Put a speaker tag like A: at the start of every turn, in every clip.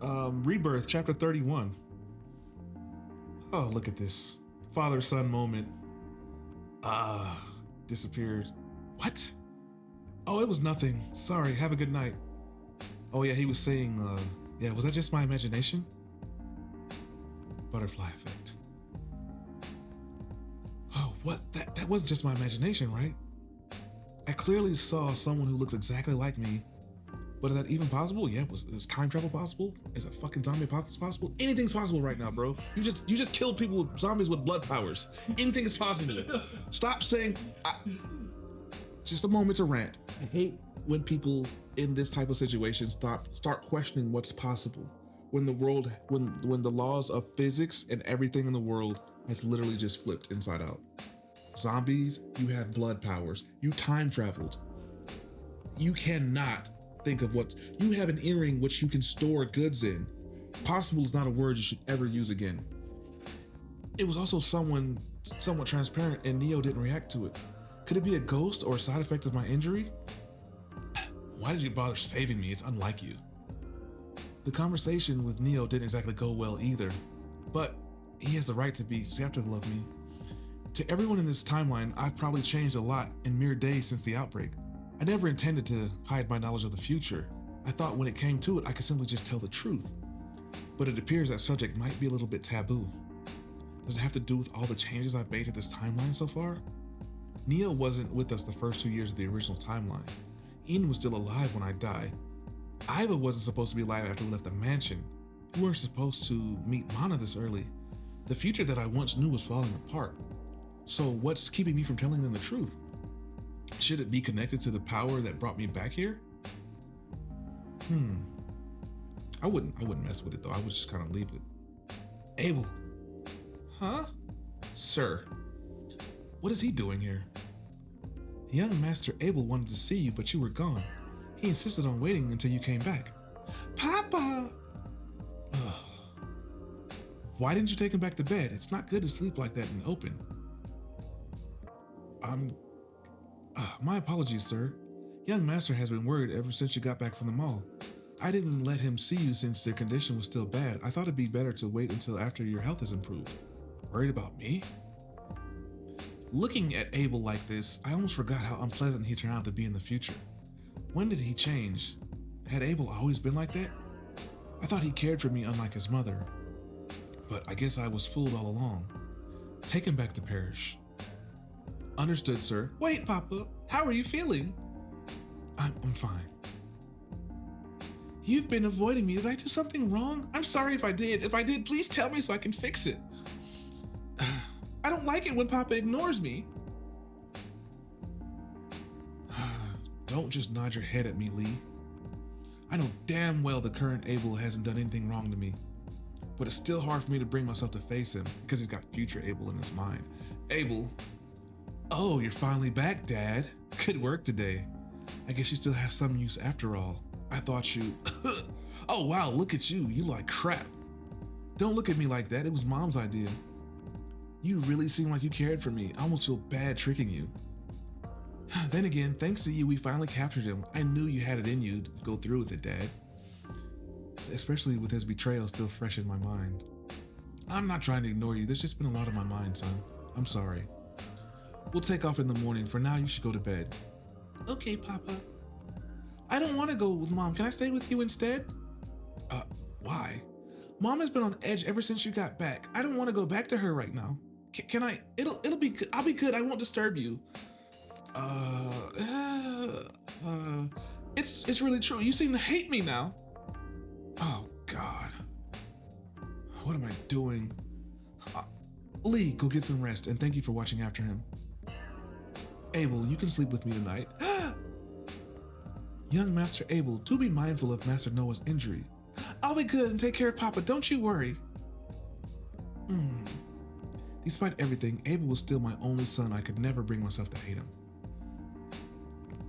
A: Rebirth, chapter 31. Oh, look at this. Father-son moment. Disappeared. What? Oh, it was nothing. Sorry, have a good night. Oh yeah, he was saying, yeah, was that just my imagination? Butterfly effect. Oh, what? That wasn't just my imagination, right? I clearly saw someone who looks exactly like me. But is that even possible? Yeah, is time travel possible? Is a fucking zombie apocalypse possible? Anything's possible right now, bro. You just killed people with zombies with blood powers. Anything is possible. Stop saying. Just a moment to rant. I hate when people in this type of situation start questioning what's possible. When the world, when the laws of physics and everything in the world has literally just flipped inside out. Zombies, you have blood powers. You time traveled. You cannot think of what you have an earring which you can store goods in. Possible is not a word you should ever use again. It was also somewhat transparent and Neo didn't react to it. Could it be a ghost or a side effect of my injury? Why did you bother saving me? It's unlike you. The conversation with Neo didn't exactly go well either, but he has the right to be skeptical of me. To everyone in this timeline, I've probably changed a lot in mere days since the outbreak. I never intended to hide my knowledge of the future. I thought when it came to it, I could simply just tell the truth. But it appears that subject might be a little bit taboo. Does it have to do with all the changes I've made to this timeline so far? Neo wasn't with us the first 2 years of the original timeline. Ian was still alive when I died. Iva wasn't supposed to be alive after we left the mansion. We weren't supposed to meet Mana this early. The future that I once knew was falling apart. So what's keeping me from telling them the truth? Should it be connected to the power that brought me back here? I wouldn't mess with it though. I would just kind of leave it. Abel. Huh? Sir. What is he doing here? Young Master Abel wanted to see you, but you were gone. He insisted on waiting until you came back. Papa! Why didn't you take him back to bed? It's not good to sleep like that in the open. My apologies, sir. Young Master has been worried ever since you got back from the mall. I didn't let him see you since their condition was still bad. I thought it'd be better to wait until after your health has improved. Worried about me? Looking at Abel like this, I almost forgot how unpleasant he turned out to be in the future. When did he change? Had Abel always been like that? I thought he cared for me unlike his mother. But I guess I was fooled all along. Take him back to Parish. Understood, sir. Wait, Papa. How are you feeling? I'm fine. You've been avoiding me. Did I do something wrong? I'm sorry if I did. If I did, please tell me so I can fix it. I don't like it when Papa ignores me. Don't just nod your head at me, Lee. I know damn well the current Abel hasn't done anything wrong to me. But it's still hard for me to bring myself to face him because he's got future Abel in his mind. Abel. Oh, you're finally back, Dad. Good work today. I guess you still have some use after all. I thought you... Oh wow, look at you. You like crap. Don't look at me like that. It was Mom's idea. You really seem like you cared for me. I almost feel bad tricking you. Then again, thanks to you, we finally captured him. I knew you had it in you to go through with it, Dad. Especially with his betrayal still fresh in my mind. I'm not trying to ignore you. There's just been a lot on my mind, son. I'm sorry. We'll take off in the morning. For now, you should go to bed. Okay, Papa. I don't want to go with Mom. Can I stay with you instead? Why? Mom has been on edge ever since you got back. I don't want to go back to her right now. Can I? It'll be good. I'll be good. I won't disturb you. It's really true. You seem to hate me now. Oh God. What am I doing? Lee, go get some rest and thank you for watching after him. Abel, you can sleep with me tonight. Young Master Abel, do be mindful of Master Noah's injury. I'll be good and take care of Papa, don't you worry. Despite everything, Abel was still my only son. I could never bring myself to hate him.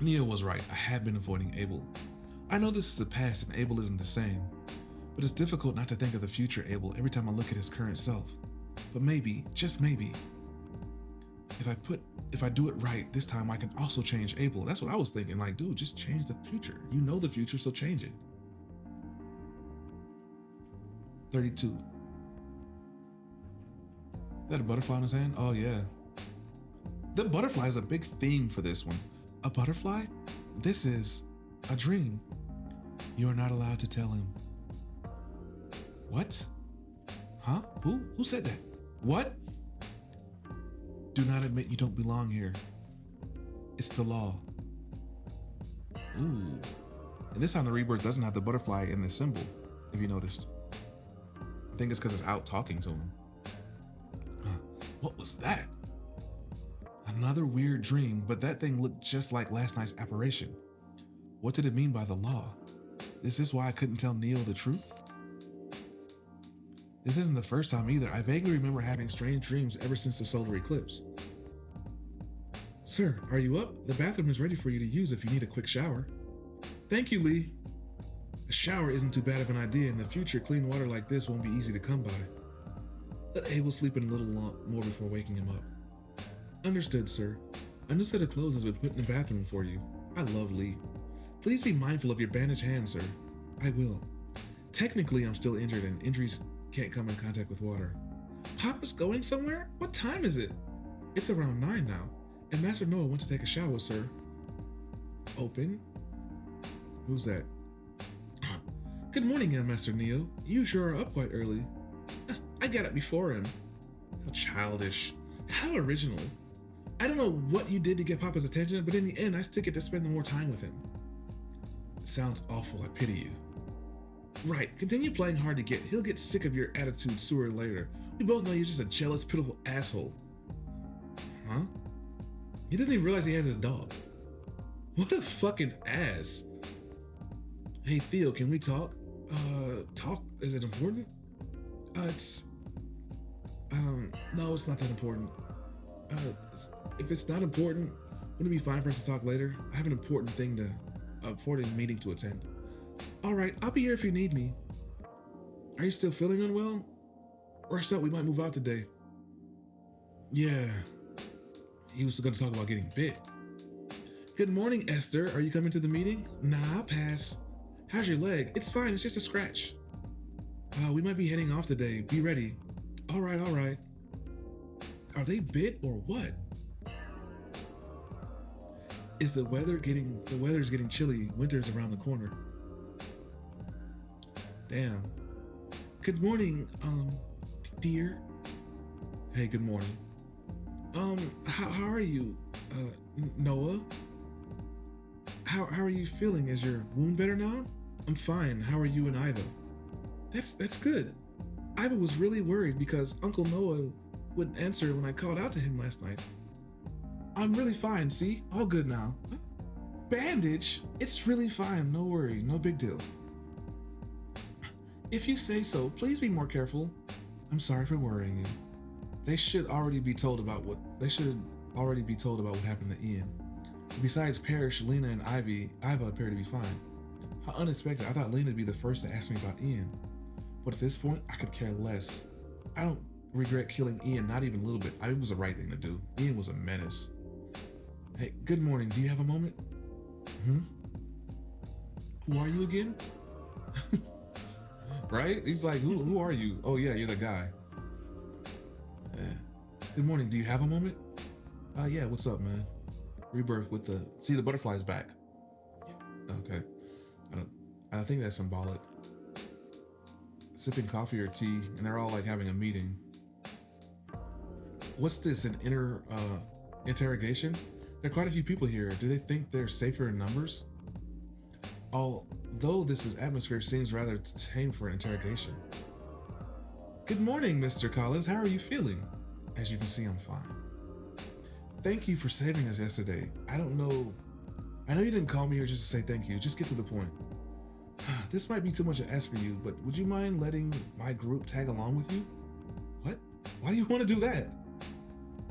A: Neo was right, I have been avoiding Abel. I know this is the past and Abel isn't the same, but it's difficult not to think of the future Abel every time I look at his current self. But maybe, just maybe, if I do it right this time, I can also change Abel. That's what I was thinking, like, dude, just change the future. You know the future, so change it. 32. Is that a butterfly in his hand? Oh yeah. The butterfly is a big theme for this one. A butterfly? This is a dream. You are not allowed to tell him. What? Huh? Who said that? What? Do not admit you don't belong here. It's the law. Ooh. And this time the Rebirth doesn't have the butterfly in the symbol, if you noticed. I think it's because it's out talking to him. What was that? Another weird dream, but that thing looked just like last night's apparition. What did it mean by the law? Is this why I couldn't tell Neo the truth? This isn't the first time either. I vaguely remember having strange dreams ever since the solar eclipse. Sir, are you up? The bathroom is ready for you to use if you need a quick shower. Thank you, Lee. A shower isn't too bad of an idea. In the future, clean water like this won't be easy to come by. Let Abel sleep in a little more before waking him up. Understood, sir. A new set of clothes has been put in the bathroom for you. I love Lee. Please be mindful of your bandaged hand, sir. I will. Technically, I'm still injured and injuries can't come in contact with water. Papa's going somewhere? What time is it? It's around 9 now, and Master Noah went to take a shower, sir. Open? Who's that? Good morning, young Master Neo. You sure are up quite early. I got up before him. How childish. How original. I don't know what you did to get Papa's attention, but in the end, I still get to spend more time with him. It sounds awful. I pity you. Right, continue playing hard to get. He'll get sick of your attitude sooner or later. We both know you're just a jealous, pitiful asshole. Huh? He doesn't even realize he has his dog. What a fucking ass. Hey Theo, can we talk? Talk? Is it important? No, it's not that important. If it's not important, wouldn't it be fine for us to talk later? I have an important meeting to attend. All right, I'll be here if you need me. Are you still feeling unwell? Or I thought we might move out today. Yeah, he was going to talk about getting bit. Good morning, Esther. Are you coming to the meeting? Nah, I'll pass. How's your leg? It's fine, it's just a scratch. We might be heading off today. Be ready. All right. Are they bit or what? The weather's getting chilly. Winter's around the corner. Damn. Good morning, dear. Hey, good morning. How are you, Noah? How are you feeling? Is your wound better now? I'm fine. How are you and Iva? That's good. Iva was really worried because Uncle Noah wouldn't answer when I called out to him last night. I'm really fine, see? All good now. Bandage? It's really fine, no worry, no big deal. If you say so, please be more careful. I'm sorry for worrying you. They should already be told about what happened to Ian. Besides Parrish, Lena, and Iva appear to be fine. How unexpected. I thought Lena would be the first to ask me about Ian. But at this point, I could care less. I don't regret killing Ian, not even a little bit. It was the right thing to do. Ian was a menace. Hey, good morning. Do you have a moment? Who are you again? Right? He's like, who are you? Oh yeah, you're the guy. Yeah. Good morning. Do you have a moment? Yeah, what's up, man? Rebirth with the butterfly's back. Okay. I think that's symbolic. Sipping coffee or tea, and they're all like having a meeting. What's this, an interrogation? There are quite a few people here. Do they think they're safer in numbers? Although this atmosphere seems rather tame for an interrogation. Good morning, Mr. Collins. How are you feeling? As you can see, I'm fine. Thank you for saving us yesterday. I know you didn't call me here just to say thank you. Just get to the point. This might be too much to ask for you, but would you mind letting my group tag along with you? What? Why do you want to do that?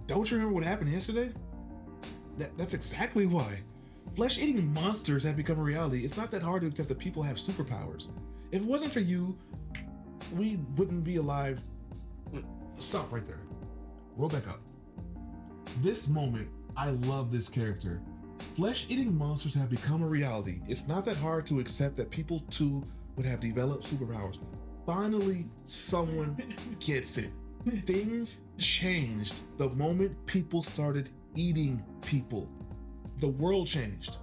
A: Don't you remember what happened yesterday? That's exactly why. Flesh-eating monsters have become a reality. It's not that hard to accept that people have superpowers. If it wasn't for you, we wouldn't be alive. Stop right there. Roll back up. This moment, I love this character. Flesh-eating monsters have become a reality. It's not that hard to accept that people too would have developed superpowers. Finally, someone gets it. Things changed the moment people started eating people. The world changed.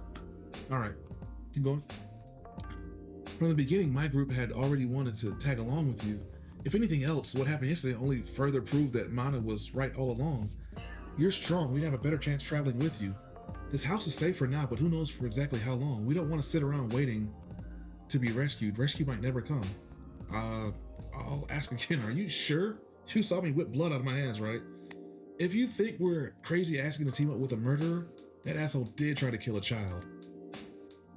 A: All right, keep going. From the beginning, my group had already wanted to tag along with you. If anything else, what happened yesterday only further proved that Mana was right all along. You're strong, we'd have a better chance traveling with you. This house is safe for now, but who knows for exactly how long. We don't want to sit around waiting to be rescued. Rescue might never come. I'll ask again, are you sure? You saw me whip blood out of my hands, right? If you think we're crazy asking to team up with a murderer, that asshole did try to kill a child.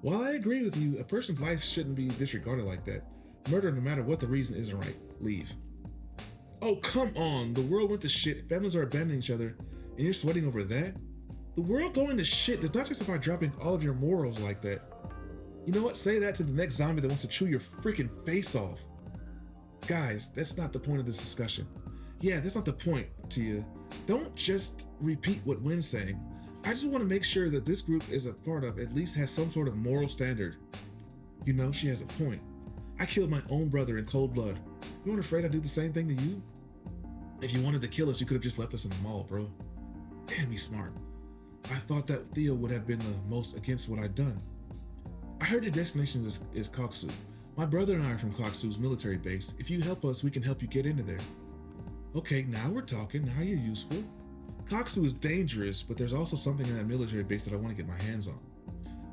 A: While I agree with you, a person's life shouldn't be disregarded like that. Murder, no matter what the reason, isn't right. Leave. Oh, come on. The world went to shit. Families are abandoning each other, and you're sweating over that? The world going to shit does not justify dropping all of your morals like that. You know what? Say that to the next zombie that wants to chew your freaking face off. Guys, that's not the point of this discussion. Yeah, that's not the point, Tia. Don't just repeat what Wynn's saying. I just want to make sure that this group is a part of at least has some sort of moral standard. You know, she has a point. I killed my own brother in cold blood. You weren't afraid I'd do the same thing to you? If you wanted to kill us, you could have just left us in the mall, bro. Damn, he's smart. I thought that Theo would have been the most against what I'd done. I heard your destination is Koksu. My brother and I are from Koksu's military base. If you help us, we can help you get into there. Okay, now we're talking. Now you're useful. Koksu is dangerous, but there's also something in that military base that I want to get my hands on.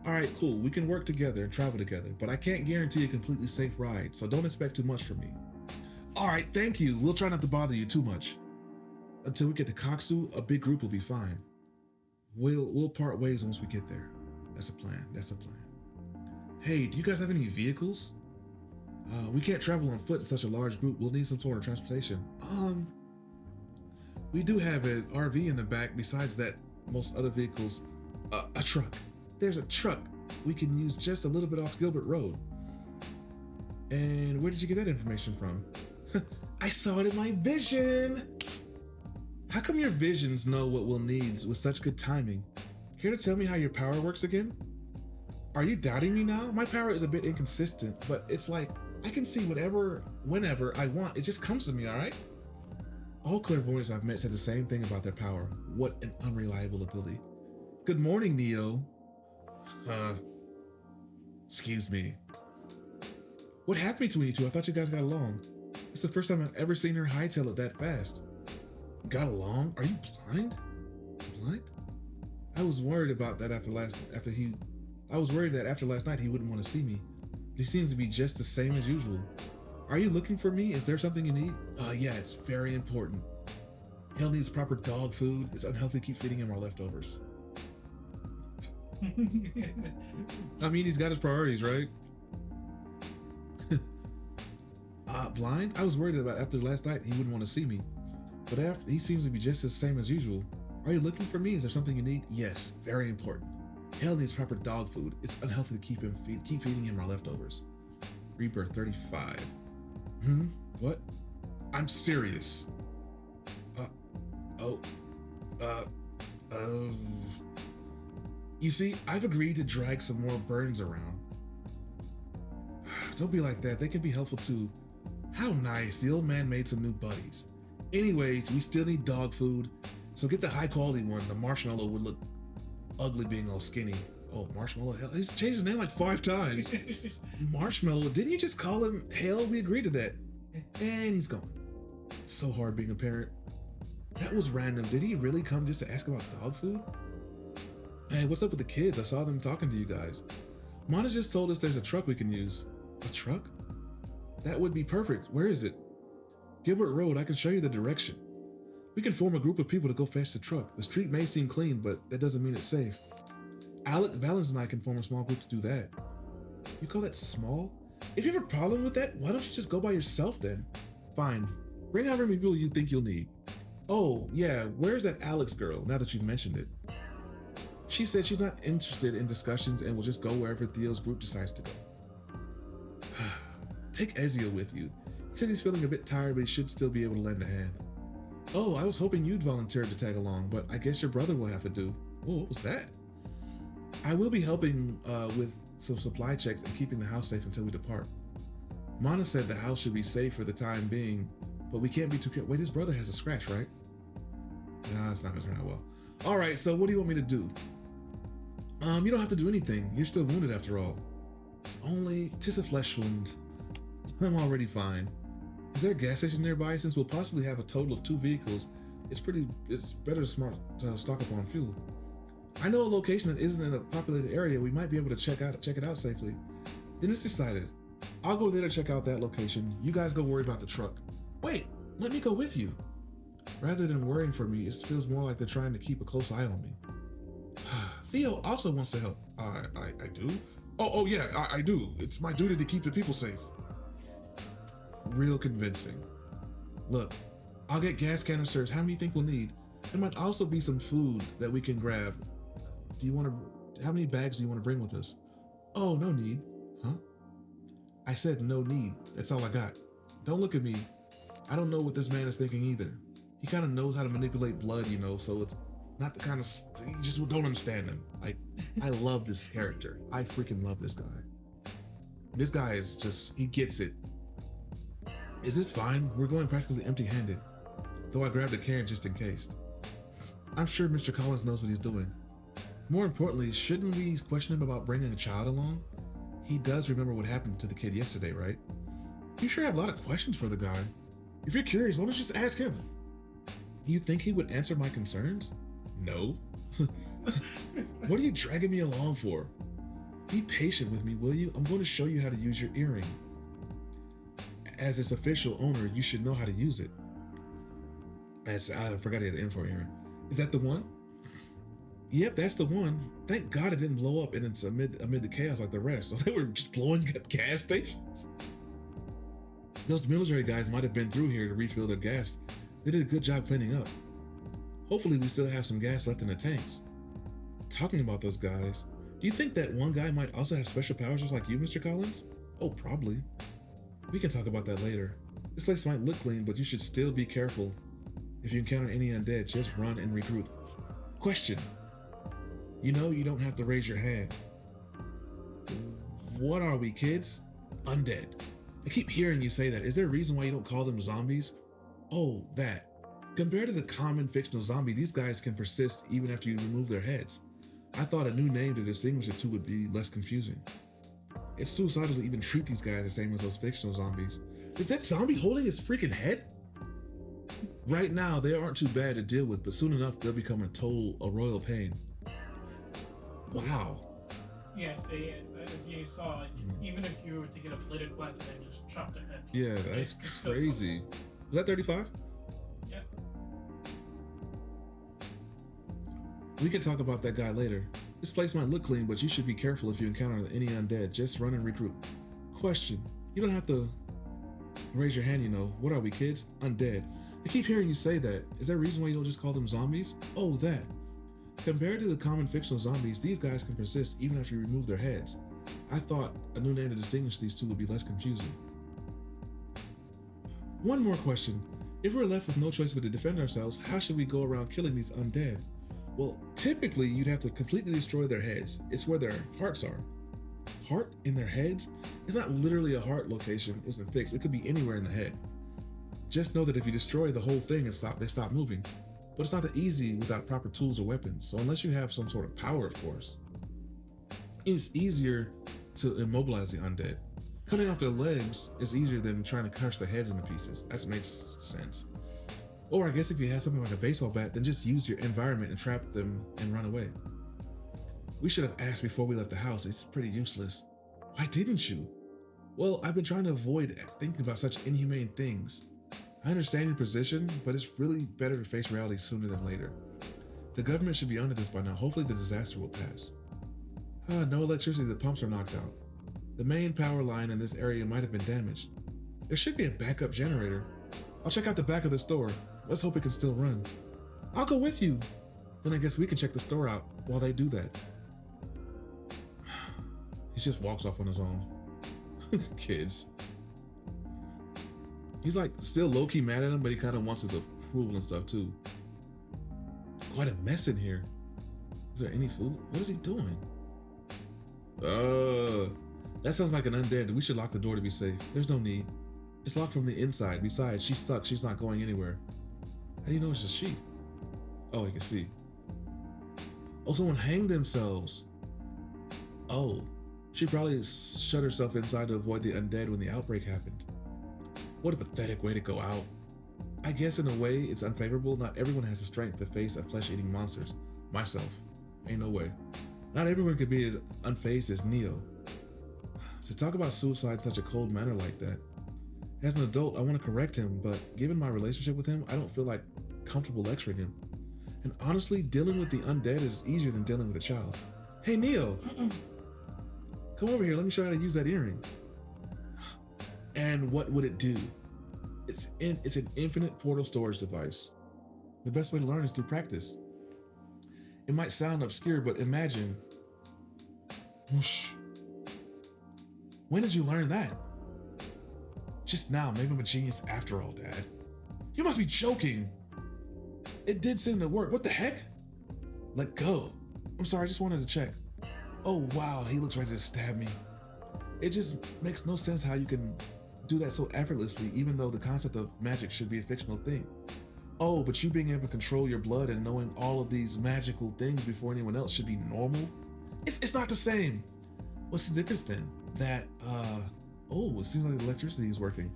A: Alright, cool. We can work together and travel together, but I can't guarantee a completely safe ride, so don't expect too much from me. Alright, thank you. We'll try not to bother you too much. Until we get to Koksu, a big group will be fine. We'll part ways once we get there. That's a plan. That's a plan. Hey, do you guys have any vehicles? We can't travel on foot in such a large group. We'll need some sort of transportation. We do have an RV in the back. Besides that, most other vehicles, a truck. There's a truck we can use just a little bit off Gilbert Road. And where did you get that information from? I saw it in my vision. How come your visions know what we'll need with such good timing? Care to tell me how your power works again? Are you doubting me now? My power is a bit inconsistent, but it's like I can see whatever, whenever I want. It just comes to me, all right? All clairvoyants I've met said the same thing about their power. What an unreliable ability. Good morning, Neo. Excuse me. What happened between you two? I thought you guys got along. It's the first time I've ever seen her hightail it that fast. Got along? Are you blind? Blind? I was worried about that after last night he wouldn't want to see me. He seems to be just the same as usual. Are you looking for me? Is there something you need? Yeah, it's very important. Hale needs proper dog food. It's unhealthy to keep feeding him our leftovers. I mean, he's got his priorities, right? Blind? I was worried about after last night he wouldn't want to see me. But after, he seems to be just the same as usual. Are you looking for me? Is there something you need? Yes, very important. Hale needs proper dog food. It's unhealthy to keep feeding him our leftovers. Rebirth 35. What? I'm serious. You see, I've agreed to drag some more burdens around. Don't be like that. They can be helpful too. How nice. The old man made some new buddies. Anyways, we still need dog food, so get the high quality one. The marshmallow would look ugly being all skinny. Oh, Marshmallow? Hell, he's changed his name like 5 times. Marshmallow? Didn't you just call him Hale? We agreed to that. And he's gone. It's so hard being a parent. That was random. Did he really come just to ask about dog food? Hey, what's up with the kids? I saw them talking to you guys. Mana just told us there's a truck we can use. A truck? That would be perfect. Where is it? Gilbert Road. I can show you the direction. We can form a group of people to go fetch the truck. The street may seem clean, but that doesn't mean it's safe. Alec, Valens, and I can form a small group to do that. You call that small? If you have a problem with that, why don't you just go by yourself then? Fine. Bring however many people you think you'll need. Oh, yeah, where's that Alex girl, now that you've mentioned it? She said she's not interested in discussions and will just go wherever Theo's group decides to go. Take Ezio with you. He said he's feeling a bit tired, but he should still be able to lend a hand. Oh, I was hoping you'd volunteer to tag along, but I guess your brother will have to do. Whoa, what was that? I will be helping with some supply checks and keeping the house safe until we depart. Mana said the house should be safe for the time being, but we can't be too careful. Wait, his brother has a scratch, right? Nah, it's not gonna turn out well. All right, so what do you want me to do? You don't have to do anything. You're still wounded after all. Tis a flesh wound. I'm already fine. Is there a gas station nearby? Since we'll possibly have a total of 2 vehicles, it's better to stock up on fuel. I know a location that isn't in a populated area. We might be able to check it out safely. Then it's decided. I'll go there to check out that location. You guys go worry about the truck. Wait, let me go with you. Rather than worrying for me, it feels more like they're trying to keep a close eye on me. Theo also wants to help. I do? Oh yeah, I do. It's my duty to keep the people safe. Real convincing. Look, I'll get gas canisters. How many do you think we'll need? There might also be some food that we can grab. How many bags do you want to bring with us? Oh, no need. Huh? I said no need. That's all I got. Don't look at me. I don't know what this man is thinking either. He kind of knows how to manipulate blood, so it's not the kind of, you just don't understand him. I love this character. I freaking love this guy. This guy is just, he gets it. Is this fine? We're going practically empty-handed. Though I grabbed a can just in case. I'm sure Mr. Collins knows what he's doing. More importantly, shouldn't we question him about bringing a child along? He does remember what happened to the kid yesterday, right? You sure have a lot of questions for the guy. If you're curious, why don't you just ask him? You think he would answer my concerns? No. What are you dragging me along for? Be patient with me, will you? I'm going to show you how to use your earring. As its official owner, you should know how to use it. I forgot he had an info earring. Is that the one? Yep, that's the one. Thank God it didn't blow up and it's amid the chaos like the rest. So they were just blowing up gas stations. Those military guys might have been through here to refill their gas. They did a good job cleaning up. Hopefully we still have some gas left in the tanks. Talking about those guys, do you think that one guy might also have special powers just like you, Mr. Collins? Oh, probably. We can talk about that later. This place might look clean, but you should still be careful. If you encounter any undead, just run and regroup. Question. You don't have to raise your hand. What are we, kids? Undead. I keep hearing you say that. Is there a reason why you don't call them zombies? Oh, that. Compared to the common fictional zombie, these guys can persist even after you remove their heads. I thought a new name to distinguish the two would be less confusing. It's suicidal to even treat these guys the same as those fictional zombies. Is that zombie holding his freaking head? Right now, they aren't too bad to deal with, but soon enough, they'll become a royal pain. Wow.
B: Yeah, so as you saw, even if you were to get a bladed weapon and just chop their head.
A: Yeah, that's crazy. Was that 35?
B: Yeah.
A: We can talk about that guy later. This place might look clean, but you should be careful if you encounter any undead. Just run and recruit. Question. You don't have to raise your hand, What are we, kids? Undead. I keep hearing you say that. Is there a reason why you don't just call them zombies? Oh, that. Compared to the common fictional zombies, these guys can persist even after you remove their heads. I thought a new name to distinguish these two would be less confusing. One more question. If we're left with no choice but to defend ourselves, how should we go around killing these undead? Well, typically you'd have to completely destroy their heads. It's where their hearts are. Heart in their heads? It's not literally a heart location, isn't fixed. It could be anywhere in the head. Just know that if you destroy the whole thing and they stop moving. But it's not that easy without proper tools or weapons, so unless you have some sort of power, of course. It's easier to immobilize the undead. Cutting off their legs is easier than trying to crush their heads into pieces. That makes sense. Or I guess if you have something like a baseball bat, then just use your environment and trap them and run away. We should have asked before we left the house. It's pretty useless. Why didn't you? Well, I've been trying to avoid thinking about such inhumane things. I understand your position, but it's really better to face reality sooner than later. The government should be onto this by now. Hopefully the disaster will pass. No electricity, the pumps are knocked out. The main power line in this area might have been damaged. There should be a backup generator. I'll check out the back of the store. Let's hope it can still run. I'll go with you. Then I guess we can check the store out while they do that. He just walks off on his own. Kids. He's like still low-key mad at him, but he kind of wants his approval and stuff too. Quite a mess in here. Is there any food? What is he doing? That sounds like an undead. We should lock the door to be safe. There's no need. It's locked from the inside. Besides, she's stuck. She's not going anywhere. How do you know it's just she? Oh, I can see. Oh, someone hanged themselves. Oh, she probably shut herself inside to avoid the undead when the outbreak happened. What a pathetic way to go out. I guess in a way it's unfavorable. Not everyone has the strength to face a flesh-eating monsters. Myself. Ain't no way. Not everyone could be as unfazed as Neo. To talk about suicide in such a cold manner like that. As an adult, I want to correct him, but given my relationship with him, I don't feel like comfortable lecturing him. And honestly, dealing with the undead is easier than dealing with a child. Hey, Neo! Come over here, let me show you how to use that earring. And what would it do? It's an infinite portal storage device. The best way to learn is through practice. It might sound obscure, but imagine. Whoosh. When did you learn that? Just now. Maybe I'm a genius after all, Dad. You must be joking. It did seem to work. What the heck? Let go. I'm sorry, I just wanted to check. Oh wow, he looks ready to stab me. It just makes no sense how you can do that so effortlessly, even though the concept of magic should be a fictional thing. Oh, but you being able to control your blood and knowing all of these magical things before anyone else should be normal? It's not the same. What's the difference then? That, oh, it seems like the electricity is working.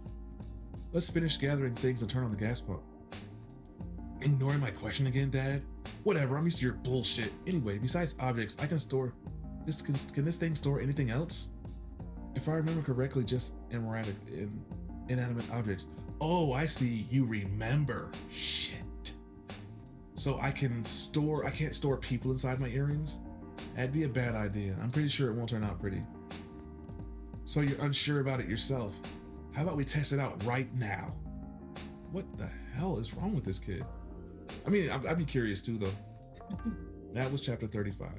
A: Let's finish gathering things and turn on the gas pump. Ignoring my question again, Dad? Whatever, I'm used to your bullshit. Anyway, besides objects, I can store this. Can this thing store anything else? If I remember correctly, just inanimate objects. Oh, I see. You remember. Shit. So I can't store people inside my earrings? That'd be a bad idea. I'm pretty sure it won't turn out pretty. So you're unsure about it yourself. How about we test it out right now? What the hell is wrong with this kid? I mean, I'd be curious too, though. That was chapter 35.